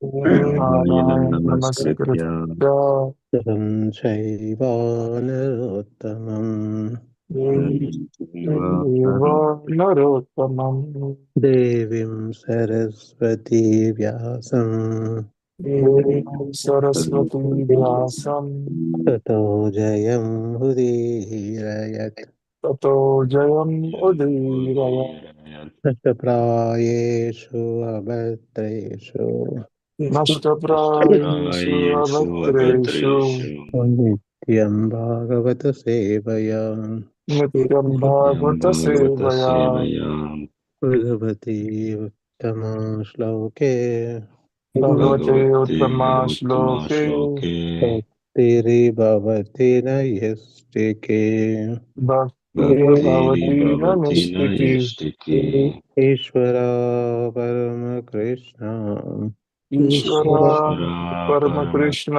नारायणं नमस्कृत्य नमस्कृत्य नरं चैव नरोत्तमं देव नरोत्तमं देवीं सरस्वती व्यासं देवीं सरस्वती व्यासं ततो जयमुदीरयत् ततो जयमुदीरय नष्टप्रायेषु अभद्रेषु नष्टप्रायेषु अभद्रेषु नित्यं भागवत सेवया नित्यं भागवतसेवया भगवती उत्तमा श्लोके भगवते उत्तमाश्लोके भक्तिर्भवति नैष्टिके भक्तिर्भवति न निष्ठिकी ईश्वरा परमकृष्ण ईश्वरा परम कृष्ण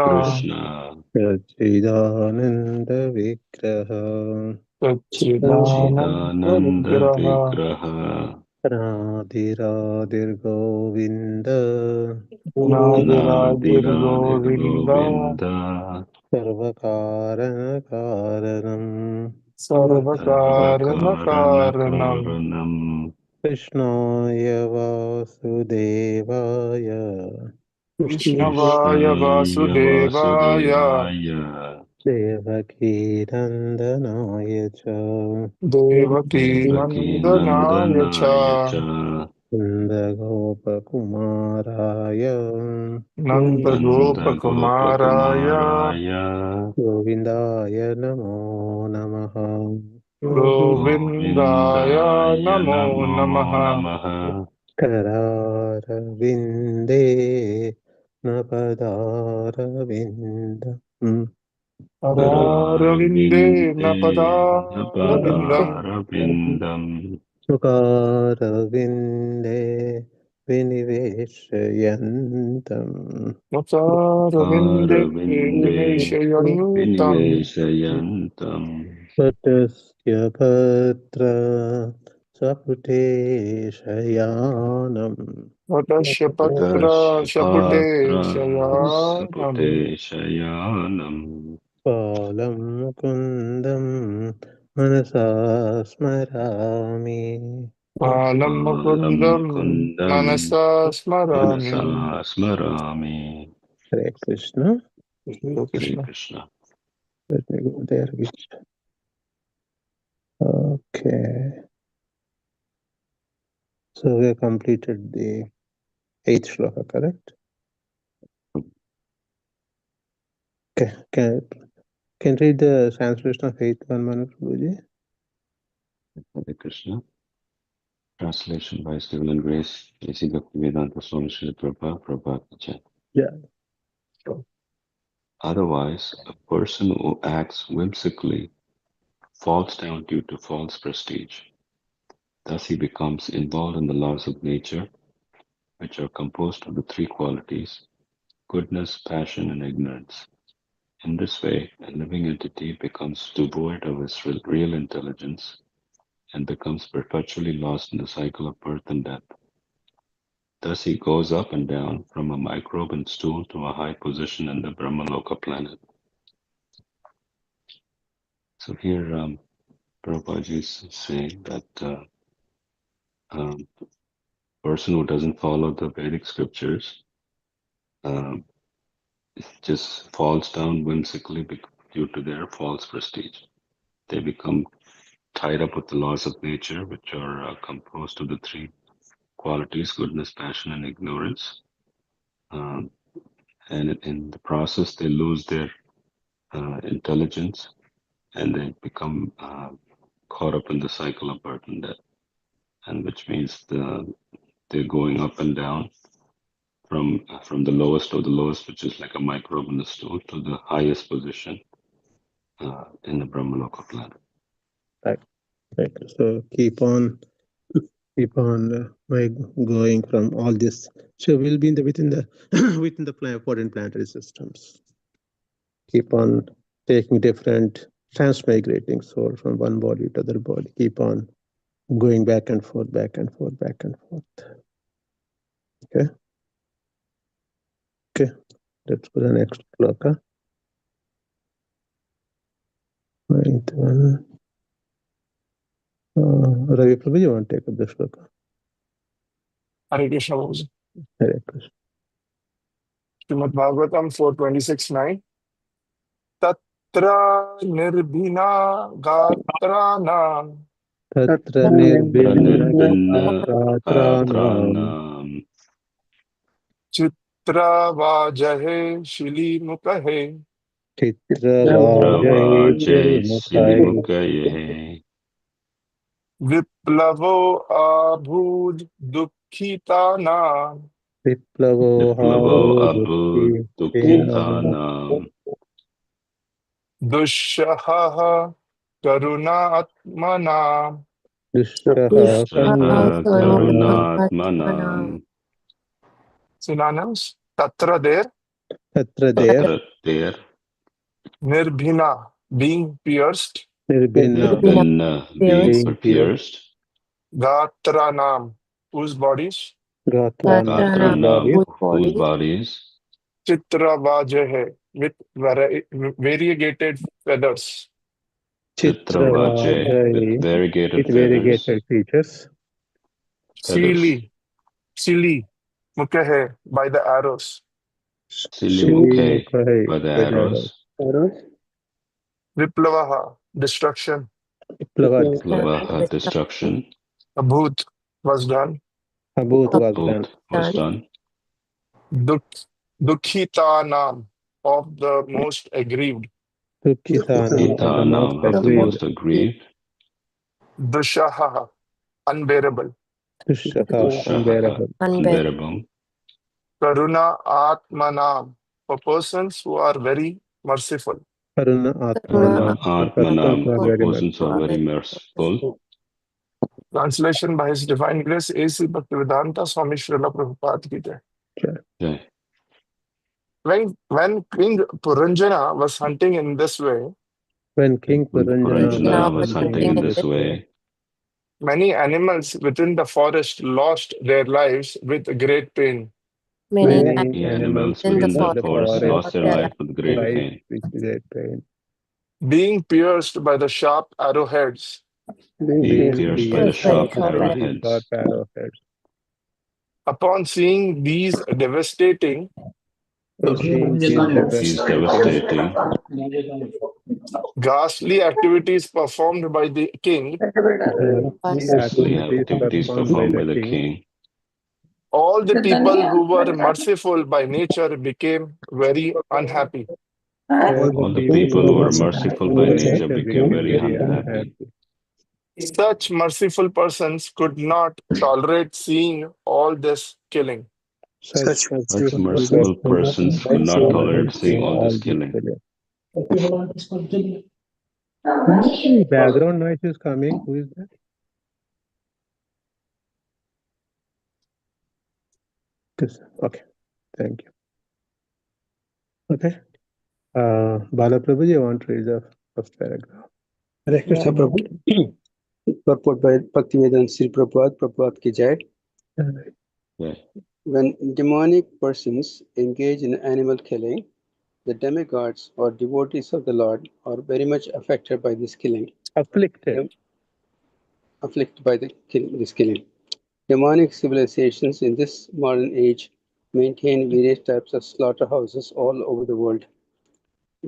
सच्चिदानन्दविग्रह सच्चिदानंद विग्रह राधिराधिर्गोविन्द नादिरादिर्गोविन्द सर्वकारणकारणम् सर्वकारणकारणं कृष्णाय वासुदेवाय विष्णवाय वासुदेवाय देवकीनन्दनाय च देवकीनन्दनाय च नन्दगोपकुमाराय नन्दगोपकुमाराय गोविन्दाय नमो नमः गोविन्दाय नमो नमः करारविन्दे न पदारविन्दम् करारविन्दे न पदारविन्दम् मुखारविन्दे विनिवेशयन्तम् मुखारविन्दे निवेशयन्तम् वटस्य भद्र स्वपुटे शयानम् वटस्य पत्र शपुटे शयानम् बालं मुकुन्दं मनसा स्मरामि बालं मुकुन्दं मनसा स्मरामि हरे Krishna Hare Krishna. let me go there okay so we have completed the 8th shloka correct okay can read the translation of 8th one Manu Prabhuji. Hare Krishna. Translation by His Divine Grace, A.C. Bhaktivedanta Swami Srila Prabhupada. Yeah. Otherwise, a person who acts whimsically falls down due to false prestige. Thus he becomes involved in the laws of nature, which are composed of the three qualities: goodness, passion, and ignorance. In this way, a living entity becomes devoid of his real intelligence and becomes perpetually lost in the cycle of birth and death. Thus he goes up and down from a microbe and stool to a high position in the Brahmaloka planet. So here Prabhupada is saying that person who doesn't follow the Vedic scriptures just falls down whimsically due to their false prestige. They become tied up with the laws of nature, which are composed of the three qualities: goodness, passion, and ignorance. And in the process, they lose their intelligence and they become caught up in the cycle of birth and death, and which means they're going up and down from the lowest of the lowest, which is like a microbe in the stool, to the highest position in the Brahmaloka planet. Right. So keep on going from all this. So we'll be within the within the important planetary systems. Keep on taking different transmigrating soul from one body to other body. Keep on going back and forth, back and forth, back and forth. Okay. Let's go to the next shloka. 9th one. Ravi Prabhu, you want to take up the shloka? Hare Krishna Prabhuji. Hare Krishna. Śrīmad-Bhāgavatam 4:26-9. Tatra nirbhina gatrana Tatra nirbhinna Pranirvinna gatranam Gatranam chitra vajahe shili mukahe chitra Chitravajay vajay mukai Silimukaye viplavo abhud dukkhitana viplavo Viplavo havo Abud dukhi tena Dukhitanam dushaha karunatmana. dushraha Shraha Karunatmanam Synonyms: tatra, there; tatra there Tatra there nirbhina, being pierced; nirbhinna Nirbhinna being being pierced pierced gatranam, whose bodies; gatranam whose Gatranam bodies whose bodies chitravajahe, with variegated feathers; chitra Chitravajay with vajay variegated with feathers variegated features feathers Sili mukahe, by the arrows; Silimukhe Shri by the by the arrows viplavaha, destruction; Viplava Plavaha destruction abhut, was done; Abhut was done. Abhut was done dukkhitanam, of the most aggrieved; Dukhitanam of the most Dukhitanam of the aggrieved. most aggrieved dushaha, unbearable; Dushaha Dushaha unbearable. unbearable karuna atmanam, for persons who are very merciful. Karuna Karuna Atmanam. For persons Atmanam who are for very much. persons who are very merciful. Translation by His Divine Grace A.C. Bhaktivedanta Swami Srila Prabhupada Ki Jai. Jai. When King Puranjana was hunting in this way, When King When Puranjana Puranjana was hunting in this way, many animals within the forest lost their lives with great pain. many many animals animals within within the the forest forest lost their life with great life pain. with great pain. Being pierced by the sharp arrowheads, Being pierced by the sharp Sharp arrowheads. arrowheads. upon seeing these devastating, On seeing these These devastating devastating, ghastly activities performed by the king, ghastly activities activities performed by performed the by the king, king, all the people who were merciful by nature became very unhappy. all the people who were merciful by nature became very unhappy. Such merciful persons could not tolerate seeing all this killing. Such Such merciful merciful persons persons could could not tolerate seeing all this all this killing. killing. Any background noise is coming. Who is that? Okay, thank you. Okay. Bala Prabhuji, you want to read the first paragraph? Hare Krishna Prabhu. Purport by Bhaktivedanta Sri Prabhupada Ki Jai. Yeah. When demonic persons engage in animal killing, the demigods or devotees of the Lord are very much affected by this killing. Afflicted. Afflicted by this killing. Demonic civilizations in this modern age maintain various types of slaughterhouses all over the world.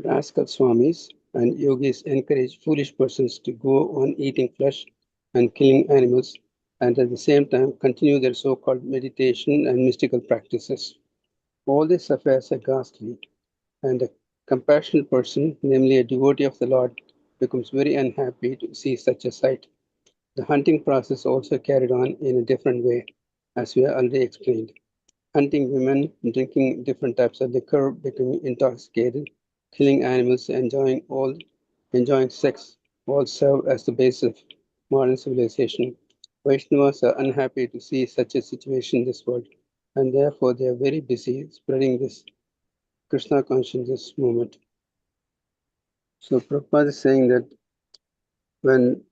Rascal swamis and yogis encourage foolish persons to go on eating flesh and killing animals, and at the same time continue their so-called meditation and mystical practices. All these affairs are ghastly, and a compassionate person, namely a devotee of the Lord, becomes very unhappy to see such a sight. The hunting process also carried on in a different way, as we have already explained. Hunting women, drinking different types of liquor, becoming intoxicated, killing animals, enjoying sex, all serve as the basis of modern civilization. Vaishnavas are unhappy to see such a situation in this world, and therefore they are very busy spreading this Krishna consciousness movement. So Prabhupada is saying that when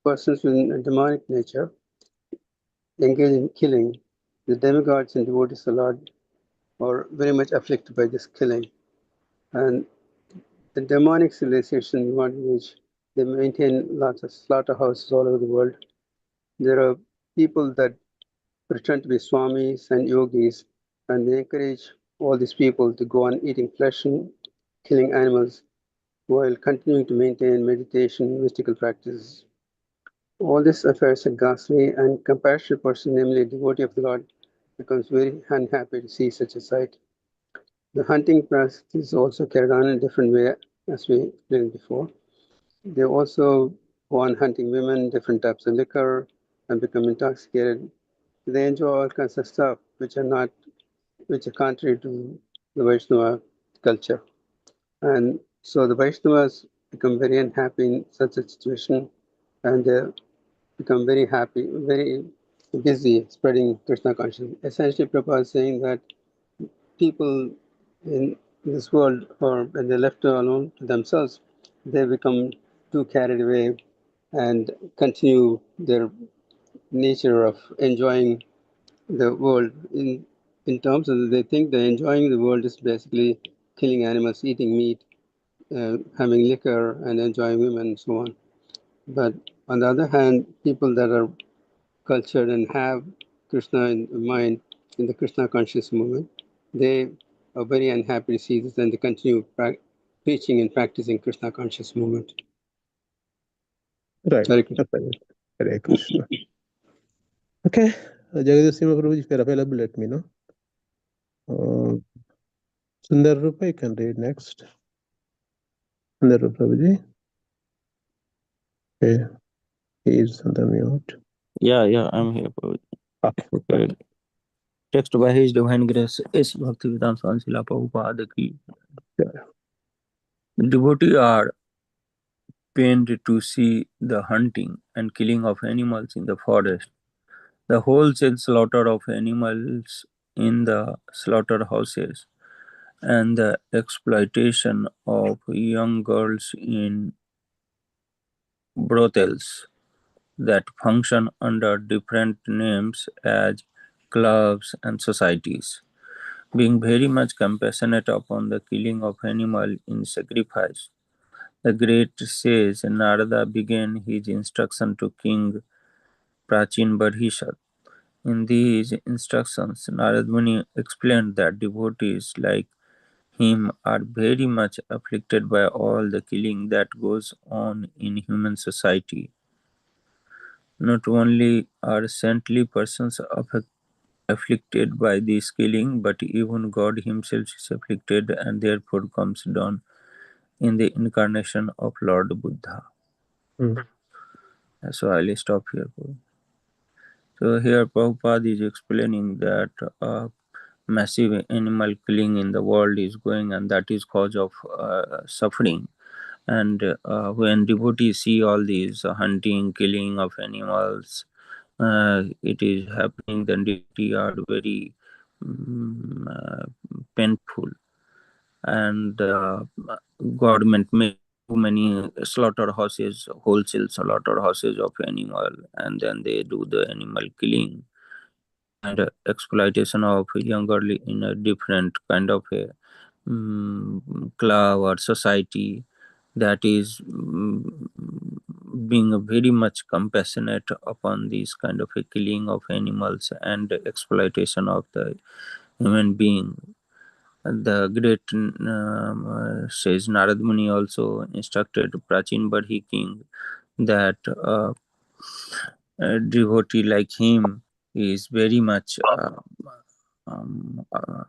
persons with a demonic nature engage in killing, the demigods and devotees of the Lord are very much afflicted by this killing. And the demonic civilization in modern age, they maintain lots of slaughterhouses all over the world. There are people that pretend to be swamis and yogis, and they encourage all these people to go on eating flesh and killing animals while continuing to maintain meditation, mystical practices. All these affairs are ghastly, and compassionate person, namely a devotee of the Lord, becomes very unhappy to see such a sight. The hunting practice is also carried on in a different way, as we explained before. They also go on hunting women, different types of liquor, and become intoxicated. They enjoy all kinds of stuff which are contrary to the Vaishnava culture. And so the Vaishnavas become very unhappy in such a situation, and they become very happy, very busy spreading Krishna consciousness. Essentially, Prabhupada is saying that people in this world, or when they're left alone to themselves, they become too carried away and continue their nature of enjoying the world. In terms of, they think that enjoying the world is basically killing animals, eating meat, having liquor, and enjoying women, and so on. But on the other hand, people that are cultured and have Krishna in mind, in the Krishna conscious movement, they are very unhappy to see this, and they continue preaching and practicing Krishna conscious movement. Right. Hare Krishna. Hare Krishna. Okay. Jagadish Prabhuji, if you're available, let me know. Sundar Rupa, you can read next. Sundar Rupa Prabhuji. Okay. He is on the mute. Yeah, I'm here. Okay. Okay. Text by His Divine Grace is Bhaktivedanta Swami Srila Prabhupada ki. Yeah. Devotees are pained to see the hunting and killing of animals in the forest, the wholesale slaughter of animals in the slaughterhouses, and the exploitation of young girls in brothels that function under different names as clubs and societies. Being very much compassionate upon the killing of animal in sacrifice, the great sage Narada began his instruction to King Prachin Barhishat. In these instructions, Narad Muni explained that devotees like him are very much afflicted by all the killing that goes on in human society. Not only are saintly persons afflicted by this killing, but even God himself is afflicted and therefore comes down in the incarnation of Lord Buddha. Mm. So I'll stop here. So here Prabhupada is explaining that massive animal killing in the world is going, and that is cause of suffering. And when devotees see all these hunting, killing of animals, it is happening, then devotees are very painful. And government made too many slaughterhouses, wholesale slaughterhouses of animal, and then they do the animal killing and exploitation of young girl in a different kind of a club or society, that is being very much compassionate upon this kind of a killing of animals and exploitation of the human being. The great says Narad Muni also instructed Prachin Barhi king that a devotee like him is very much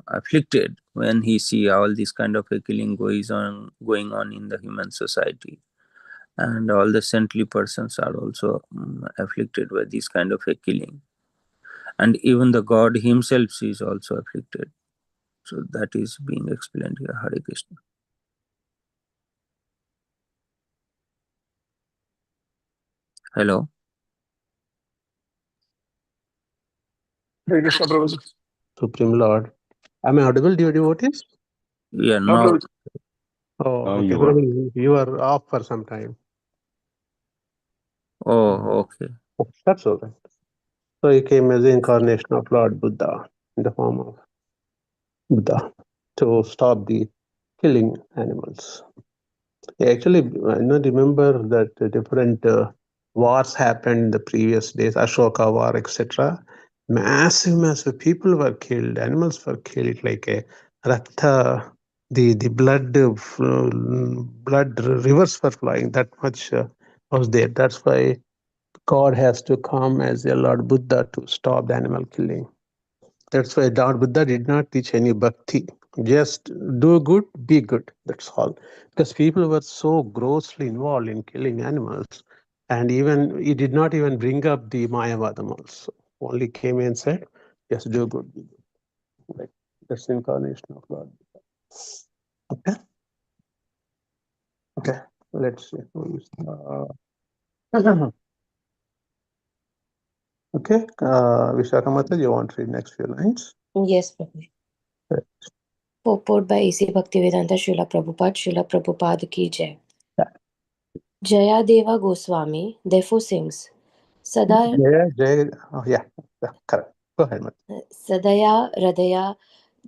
afflicted when he see all this kind of a killing going on in the human society, and all the saintly persons are also afflicted by this kind of a killing, and even the God himself is also afflicted. So that is being explained here. Hare Krishna. Hello. Hare Krishna, Prabhuji. Supreme Lord. Am I audible, dear devotees? Yeah, No, now. Prabhuji. Oh, okay. You are. Prabhuji, you are off for some time. Oh, okay. That's all right. So he came as the incarnation of Lord Buddha in the form of Buddha to stop the killing animals. Actually, remember that different wars happened in the previous days, Ashoka war, etc. Massive people were killed, animals were killed, like a rakta, the blood rivers were flowing. That much was there. That's why God has to come as a Lord Buddha to stop the animal killing. That's why Lord Buddha did not teach any bhakti. Just do good, be good. That's all. Because people were so grossly involved in killing animals, and even he did not even bring up the Mayavadam also. Only came and said, "Just do good, be good." Like that's the incarnation of Lord Buddha. Okay. Okay. Let's see. Okay. Vishakamata, you want to read next few lines? Yes, Prabhu. Right. Purport by A.C. Bhaktivedanta Srila Prabhupada ki jai. Yeah. Jayadeva Goswami therefore sings, Sada Yeah, correct. Go ahead, Mati. Sadaya Radaya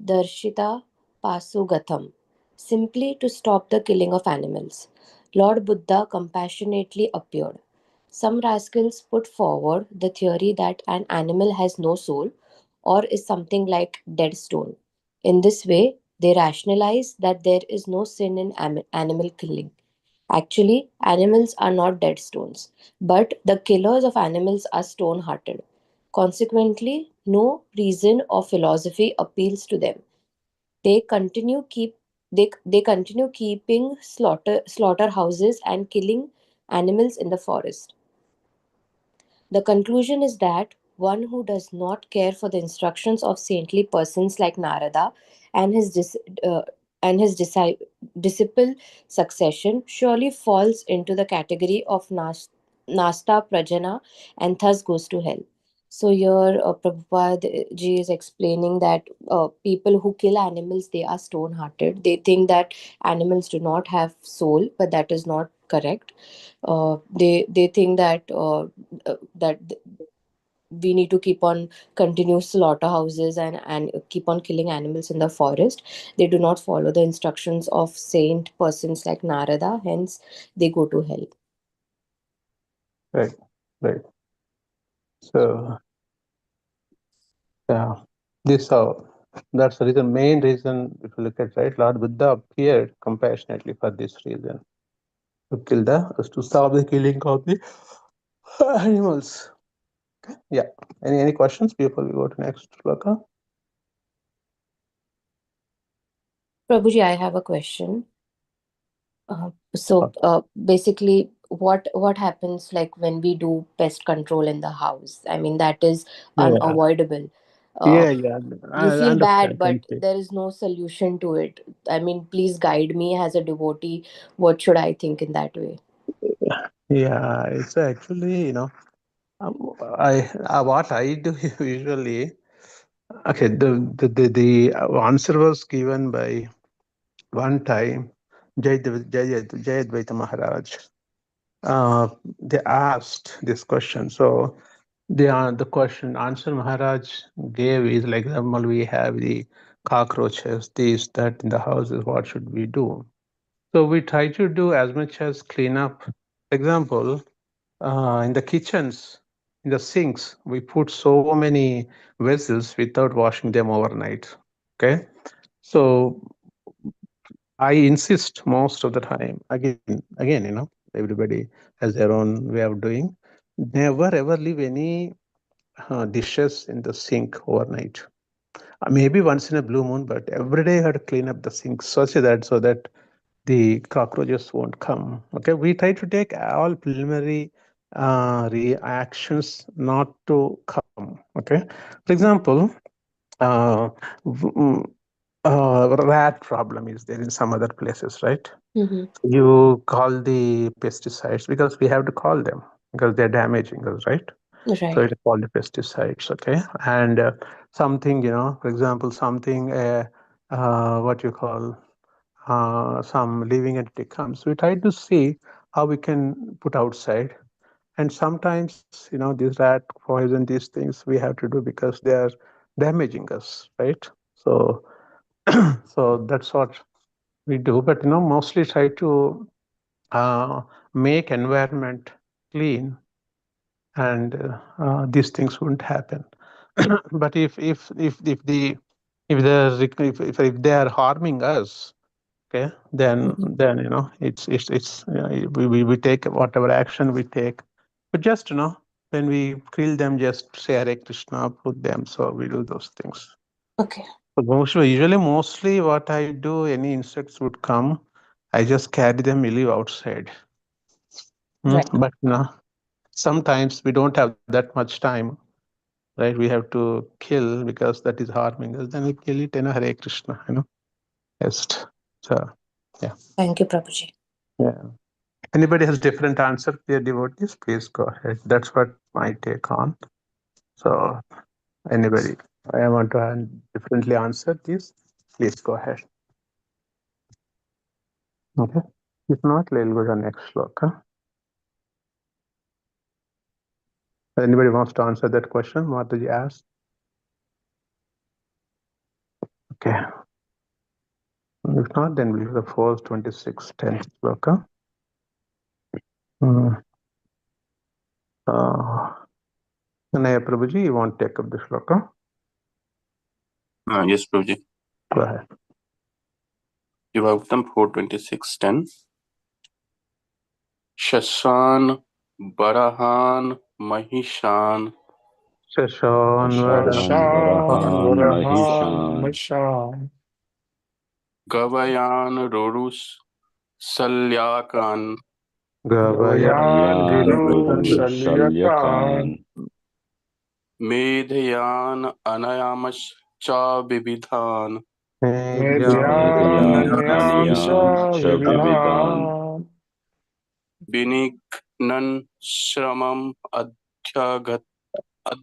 Darshita Pasugatam, simply to stop the killing of animals. Lord Buddha compassionately appeared. Some rascals put forward the theory that an animal has no soul or is something like dead stone. In this way, they rationalize that there is no sin in animal killing. Actually, animals are not dead stones, but the killers of animals are stone hearted. Consequently, no reason or philosophy appeals to them. They they continue keeping slaughterhouses and killing animals in the forest. The conclusion is that one who does not care for the instructions of saintly persons like Narada and uh, his disciple succession surely falls into the category of Nasta Prajana and thus goes to hell. So here Prabhupada ji is explaining that people who kill animals, they are stone-hearted. They think that animals do not have soul, but that is not correct. They think that we need to keep on continuous slaughterhouses and keep on killing animals in the forest. They do not follow the instructions of saint persons like Narada, hence they go to hell. Right, right. So, yeah, that's the reason, main reason, if you look at, right, Lord Buddha appeared compassionately for this reason, to stop the killing of the animals. Okay. Yeah. Any questions before we go to next sloka? Prabhuji, I have a question. Basically, what happens like when we do pest control in the house? I mean, that is Yeah, unavoidable. yeah, Uh, yeah. you I feel bad, understand. but Thank you. there is no solution to it. I mean, please guide me as a devotee. What should I think in that way? Yeah, it's actually, what I do usually. Okay, the answer was given by one time Jayadvaita Maharaj. They asked this question. So the question answer Maharaj gave is like, example, we have the cockroaches, this, that in the houses. What should we do? So we try to do as much as clean up. Example, in the kitchens, in the sinks, we put so many vessels without washing them overnight. Okay, so I insist most of the time. Again, everybody has their own way of doing. Never ever leave any dishes in the sink overnight. Maybe once in a blue moon, but every day I had to clean up the sink so that the cockroaches won't come. Okay, we try to take all preliminary reactions not to come. Okay, for example, uh, w- mm, rat problem is there in some other places, right? Mm-hmm. You call the pesticides because we have to call them because they're damaging us, right? So Right. it's called the pesticides, okay? And something, for example, something, what you call, some living entity comes. We try to see how we can put outside. And sometimes, these rat poison, these things we have to do because they are damaging us, right? So So that's what we do. But mostly try to make environment clean, and these things wouldn't happen. But if they are harming us, okay, then it's we take whatever action we take. But just when we kill them, just say Hare Krishna, put them. So we do those things. Okay. But mostly what I do, any insects would come, I just carry them, we leave outside. Right. But sometimes we don't have that much time, right? We have to kill because that is harming us. Then we kill it in Hare Krishna, Just so yeah. Thank you, Prabhuji. Yeah. Anybody has different answer, dear devotees, please go ahead. That's what my take on. So anybody, I want to differently answer this, please go ahead. Okay. If not, we'll go to the next sloka. Anybody wants to answer that question? What did you ask? Okay. If not, then we'll do the 4:26 10th sloka. Anaya Prabhuji, you want to take up the sloka? Yes, Prabhuji. Go ahead. Bhagavatam 4:26-10. Shashan, Barahan, Mahishan, Shashan, Varahan, Mahishan, Mahishan, Gavayan, Rorus, Salyakan, Gavayan, Guru, Shalyakan, Shalyakan, Medhayan, Anayamas, Cha Bibidhan, Medyan, Anyam, Aniyam, Chavividan, Vividhan, Biniknan, Shramam, Adhyagat,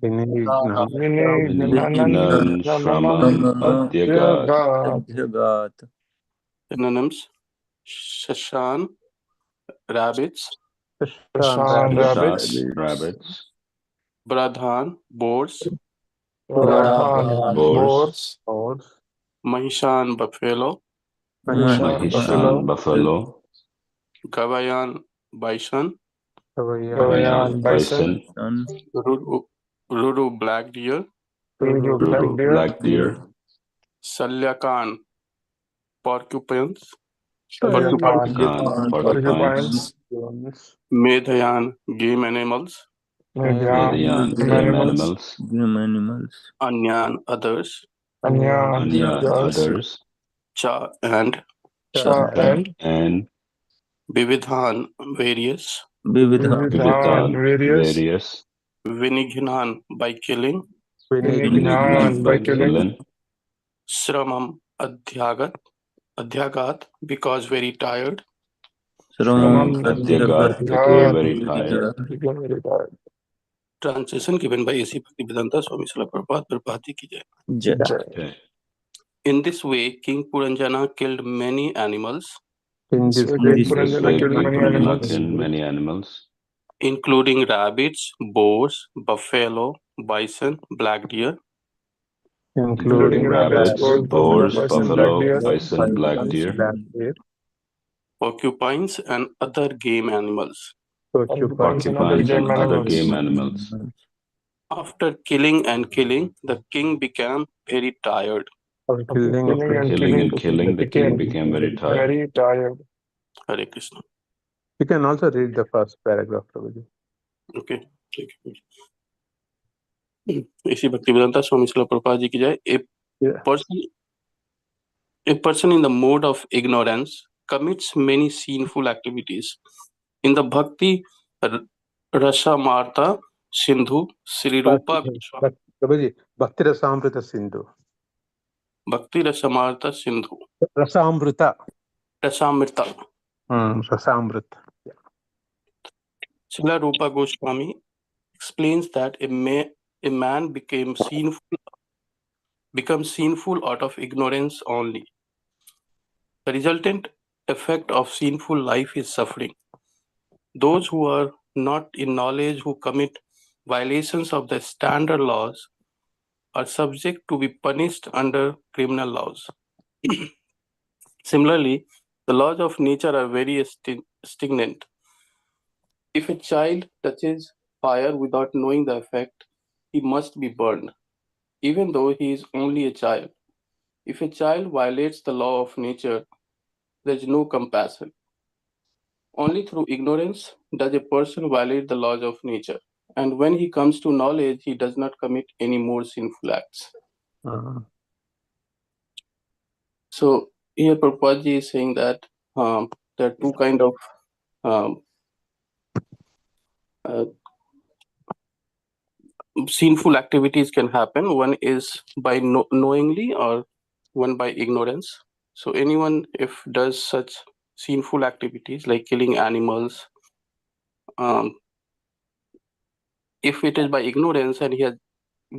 Vinignam, Vinignanan, Vignan, Shramam, Ramam, Adhyagat, Adhyagat, synonyms: Shashan, rabbits; Shashan, rabbits, rabbits, Bradhan, boars; Vardhan, boars, boars, Mahishan, buffalo; Mahishan, Mahishan, buffalo, buffalo, Gavayan, bison; Gavayan, bison, Ruru, black deer; Ruru, black deer, black deer, Salyakan, porcupines; Salyakan, porcupines, porcupines, Medhayan, game animals; Medyan, game animals, Game animals. Anyan, others; Anyan, others, others, Cha and Cha and Vividhan, various; Vividhan, various, various, Vinignan, by killing; Vinignan, by by killing, killing, Shramam, Adhyagat, because very tired; Shramam, Adhyagat, became very tired. became very tired. Translation given by A.C. Bhaktivedanta Swami Srila Prabhupada, Prabhupada ki jai. Jai. Okay. In this way, King Puranjana killed many animals, in this So way, King This Puranjana way, killed King many Puranjana animals, killed many animals, including rabbits, boars, buffalo, bison, black deer, including rabbits, boars, buffalo, boars, bison, black buffalo, deer, bison, black deer, porcupines, and other game animals. porcupines, and other porcupines, and game other animals. game animals. After killing and killing, the king became very tired. After killing, Killing and Killing and killing, killing, the king became very tired. very tired. Hare Krishna. you can also read the first paragraph, Prabhuji. Okay. A.C. Bhaktivedanta Swami Srila Prabhupada ji ki jai. Yeah. A person in the mode of ignorance commits many sinful activities. In the Bhakti Rasamarta Sindhu, Sri Rupa Goswami. Prabhuji, Bhakti Rasamrita Sindhu. Bhakti Rasamarta Sindhu. Rasamrita. Rasamrita. Rasamrita. Yeah. Srila Rupa Goswami explains that a man becomes sinful out of ignorance only. The resultant effect of sinful life is suffering. Those who are not in knowledge, who commit violations of the standard laws, are subject to be punished under criminal laws. Similarly, the laws of nature are very stringent. If a child touches fire without knowing the effect, he must be burned, even though he is only a child. If a child violates the law of nature, there is no compassion. Only through ignorance does a person violate the laws of nature. And when he comes to knowledge, he does not commit any more sinful acts. So here Prabhupada is saying that there are two kind of um, uh, sinful activities can happen. One is by knowingly, or one by ignorance. So anyone if does such sinful activities like killing animals, if it is by ignorance, and he has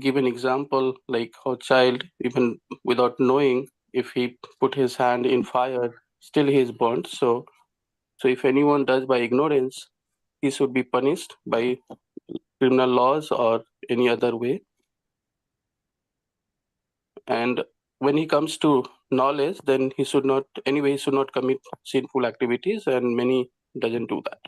given example like how child, even without knowing, if he put his hand in fire, still he is burnt. So if anyone does by ignorance, he should be punished by criminal laws or any other way. And when he comes to knowledge, then he should not commit sinful activities, and many doesn't do that.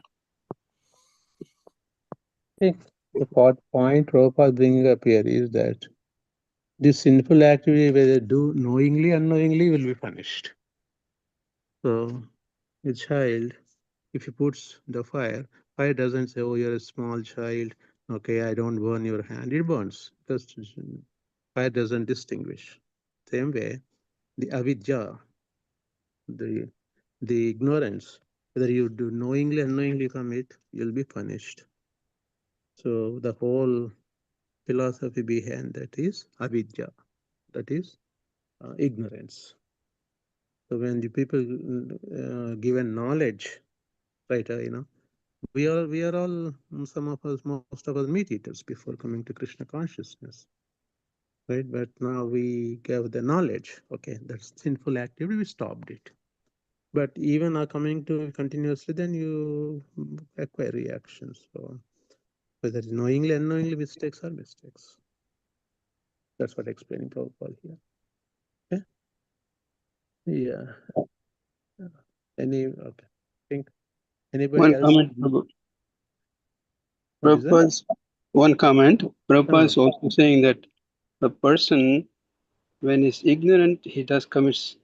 The point Prabhupada bringing up here is that this sinful activity, whether do knowingly or unknowingly, will be punished. So a child, if he puts the fire doesn't say, oh, you're a small child, okay, I don't burn your hand. It burns, because fire doesn't distinguish. Same way, the avidya, the ignorance, whether you do knowingly or unknowingly commit, you'll be punished. So the whole philosophy behind that is avidya, that is ignorance. So when the people given knowledge, right, we are all, some of us, most of us, meat eaters before coming to Krishna consciousness, right? But now we gave the knowledge, okay, that's sinful activity, we stopped it. But even coming to continuously, then you acquire reactions. So whether knowingly, unknowingly, mistakes are mistakes. That's what explaining Prabhupada here. Okay? Yeah. Okay. I think anybody One else? comment, What is that? Prabhupada's one comment. Prabhupada is also saying that a person, when he's ignorant, he does commits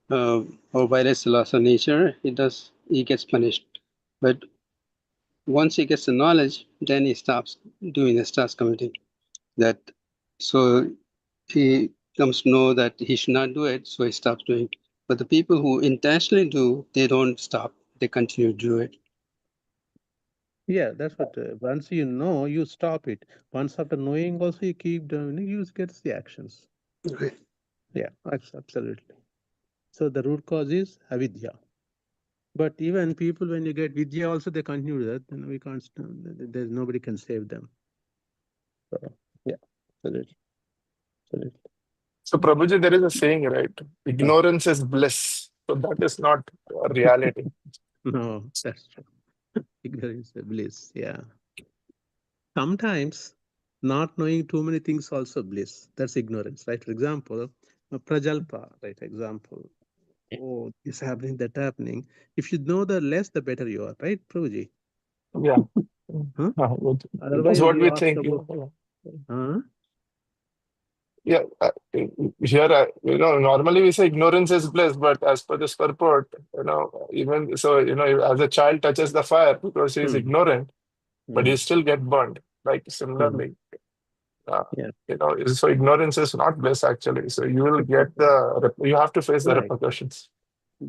or violates the laws of nature. He gets punished. But once he gets the knowledge, then he stops doing it, starts committing that. So he comes to know that he should not do it, so he stops doing it. But the people who intentionally do, they don't stop; they continue to do it. Yeah, that's what. Once you know, you stop it. Once after knowing, also you keep doing it, you get the actions. Okay. Yeah, absolutely. So the root cause is avidya. But even people, when you get vidya, also they continue that. Then we can't. There's nobody can save them. So yeah, absolutely. So, Prabhuji, there is a saying, right? Ignorance is bliss. So that is not a reality. No, that's true. Ignorance is bliss. Yeah. Sometimes not knowing too many things also bliss. That's ignorance, right? For example, prajalpa, right? Example. Oh, this happening, that happening. If you know the less, the better you are, right, Prabhuji? Yeah. Huh? That's Otherwise, what we we ask think. about. Huh? Yeah, here, normally we say ignorance is bliss, but as per this purport, even so, as a child touches the fire because he is ignorant, but he still get burned. Like similarly, Yeah. so ignorance is not bliss actually. So you will get you have to face the Right. repercussions.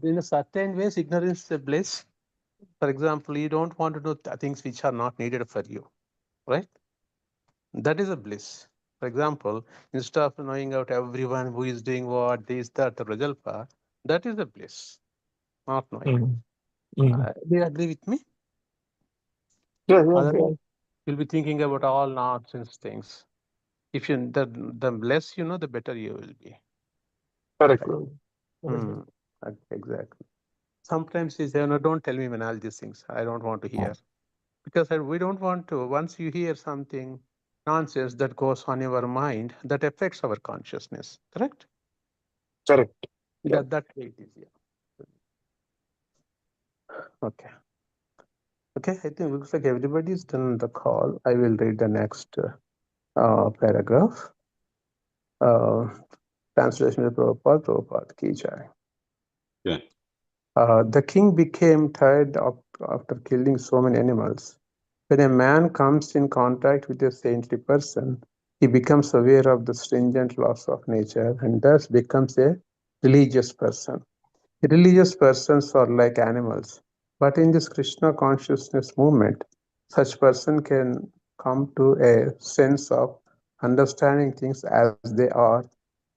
In a certain ways, ignorance is a bliss. For example, you don't want to know things which are not needed for you, right? That is a bliss. For example, instead of knowing out everyone who is doing what, this, that, the rajalpa, that is a bliss, not knowing. Do you agree with me? Yeah. Otherwise, you'll be thinking about all nonsense things. If you the less you know, the better you will be. Correct. Exactly. Sometimes you say, no, don't tell me when all these things. I don't want to hear. Because we don't want to. Once you hear something nonsense that goes on your mind, that affects our consciousness. Correct? Correct. Yeah. That way it is. Yeah. Okay. Okay. I think it looks like everybody's done the call. I will read the next paragraph. Translation of Prabhupada Ki Jai. Yeah. The king became tired after killing so many animals. When a man comes in contact with a saintly person, he becomes aware of the stringent laws of nature and thus becomes a religious person. Religious persons are like animals, but in this Krishna consciousness movement, such person can come to a sense of understanding things as they are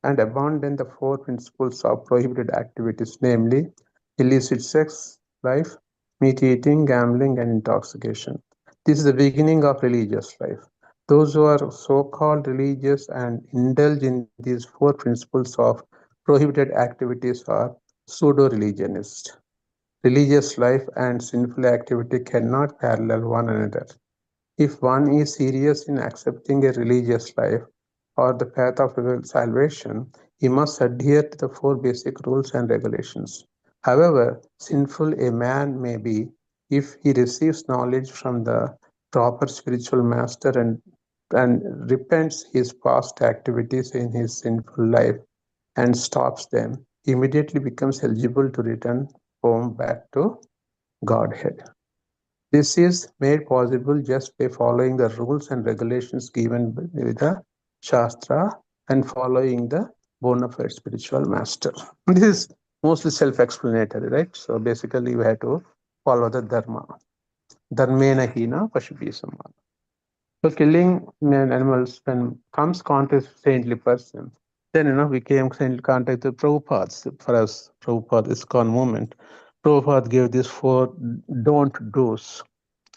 and abandon the four principles of prohibited activities, namely illicit sex, life, meat eating, gambling, and intoxication. This is the beginning of religious life. Those who are so-called religious and indulge in these four principles of prohibited activities are pseudo-religionists. Religious life and sinful activity cannot parallel one another. If one is serious in accepting a religious life or the path of salvation, he must adhere to the four basic rules and regulations. However sinful a man may be, if he receives knowledge from the proper spiritual master and repents his past activities in his sinful life and stops them, he immediately becomes eligible to return home back to Godhead. This is made possible just by following the rules and regulations given by the Shastra and following the bona fide spiritual master. This is mostly self-explanatory, right? So basically, we have to follow the dharma. Dharmena hina pashupi samana. So killing animals when comes contact with saintly person, then we came in contact with Prabhupada. For us, Prabhupada ISKCON movement. Prabhupada gave these four don't do's.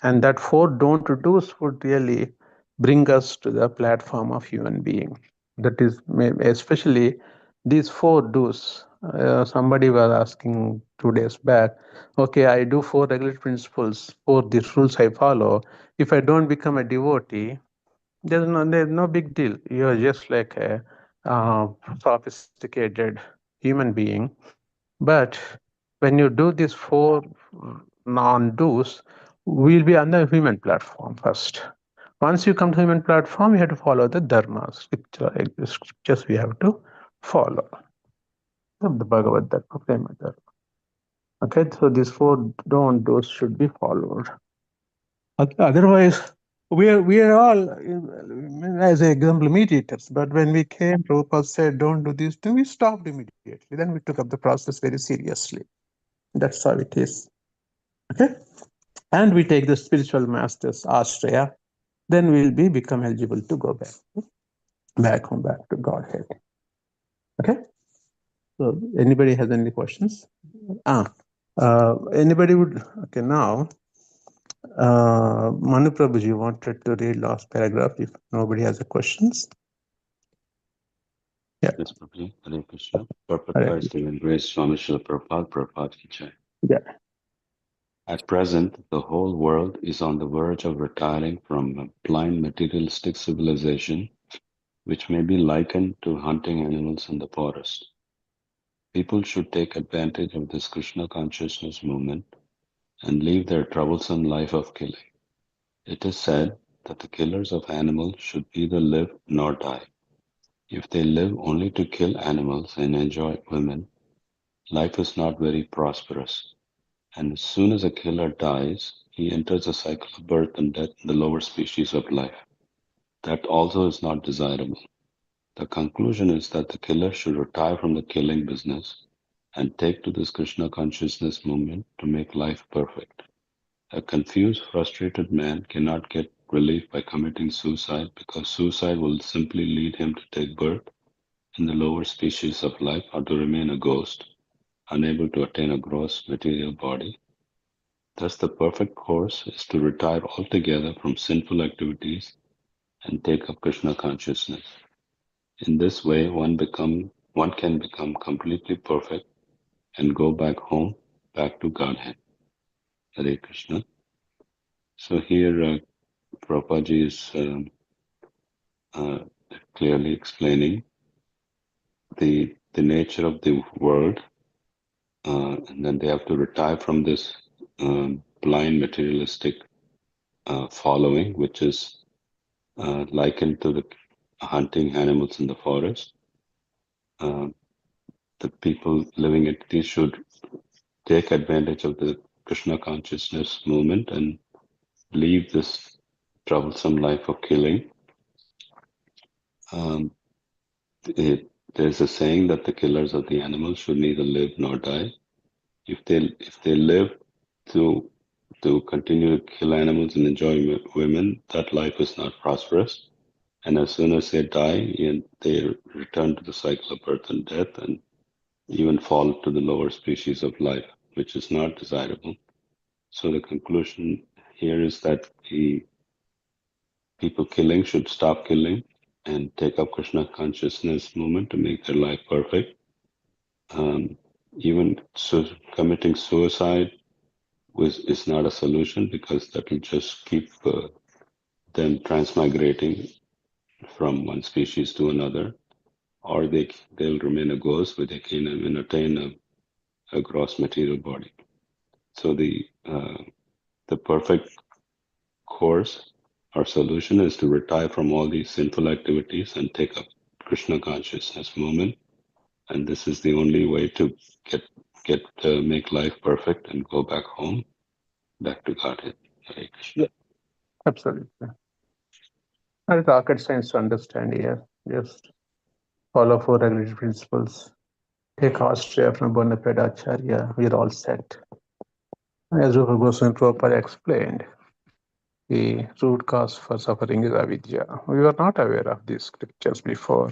And that four don't do's would really bring us to the platform of human being. That is, especially these four do's. Somebody was asking 2 days back, okay, I do four regular principles, four these rules I follow. If I don't become a devotee, there's no big deal. You're just like a sophisticated human being. But when you do these four non-do's, we'll be on the human platform first. Once you come to human platform, you have to follow the dharma scriptures we have to follow. The Bhagavad Dharma. Okay, so these four don't do's should be followed. Otherwise, we are all, as an example, meat eaters. But when we came, Prabhupada said, don't do this, then we stopped immediately. Then we took up the process very seriously. That's how it is. Okay? And we take the spiritual masters, Ashraya, then we'll become eligible to go back home, back to Godhead. Okay? So anybody has any questions? Anybody would, okay, now, Manu Prabhuji wanted to read last paragraph if nobody has any questions. Yeah. Yes, Prabhuji. Hare Krishna. Hare Purpose and grace, Swami Srila Prabhupada, Prabhupada Ki Jai. Yeah. At present, the whole world is on the verge of retiring from a blind materialistic civilization, which may be likened to hunting animals in the forest. People should take advantage of this Krishna consciousness movement and leave their troublesome life of killing. It is said that the killers of animals should neither live nor die. If they live only to kill animals and enjoy women, life is not very prosperous, and as soon as a killer dies, he enters a cycle of birth and death in the lower species of life. That also is not desirable. The conclusion is that the killer should retire from the killing business and take to this Krishna consciousness movement to make life perfect. A confused, frustrated man cannot get relief by committing suicide because suicide will simply lead him to take birth in the lower species of life or to remain a ghost, unable to attain a gross material body. Thus, the perfect course is to retire altogether from sinful activities and take up Krishna consciousness. In this way, one can become completely perfect and go back home, back to Godhead. Hare Krishna. So here, Prabhupada is clearly explaining the the nature of the world, and then they have to retire from this blind materialistic following, which is likened to the hunting animals in the forest. The people living in these should take advantage of the Krishna consciousness movement and leave this troublesome life of killing. There's a saying that the killers of the animals should neither live nor die. If they live to continue to kill animals and enjoy women, that life is not prosperous. And as soon as they die, they return to the cycle of birth and death, and even fall to the lower species of life, which is not desirable. So the conclusion here is that the people killing should stop killing and take up Krishna consciousness movement to make their life perfect. Even committing suicide is not a solution, because that will just keep them transmigrating from one species to another, or they'll remain a ghost, but they can attain a gross material body. So the perfect course or solution is to retire from all these sinful activities and take up Krishna consciousness movement, and this is the only way to make life perfect and go back home, back to Godhead. Hare Krishna. Yeah, absolutely. And it's rocket science to understand here. Just follow 4 regulatory principles. Take Austria from Bonaparte Acharya. We're all set. As Rupa Goswami Prabhupada explained, the root cause for suffering is avidya. We were not aware of these scriptures before.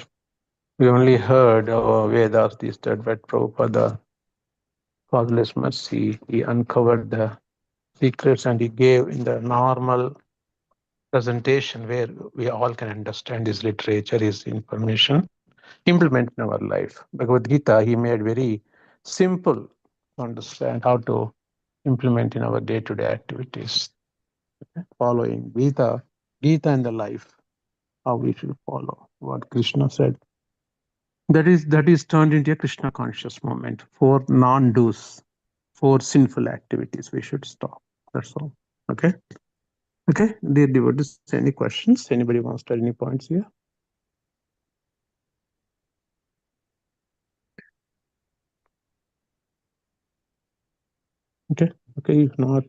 We only heard Vedas, this, that, but Prabhupada, Fatherless Mercy, he uncovered the secrets and he gave in the normal presentation where we all can understand his literature, his information, implement in our life. Bhagavad Gita, he made very simple to understand how to implement in our day-to-day activities. Following Gita and the life, how we should follow what Krishna said. That is turned into a Krishna conscious moment. 4 non-do's, 4 sinful activities we should stop. That's all. Okay. Okay, dear devotees, any questions? Anybody wants to add any points here? Okay. If not,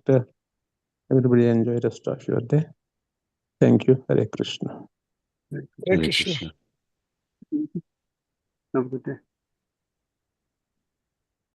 everybody enjoy the rest of your day. Thank you. Hare Krishna. Hare Hare Krishna. Krishna. Have a good day.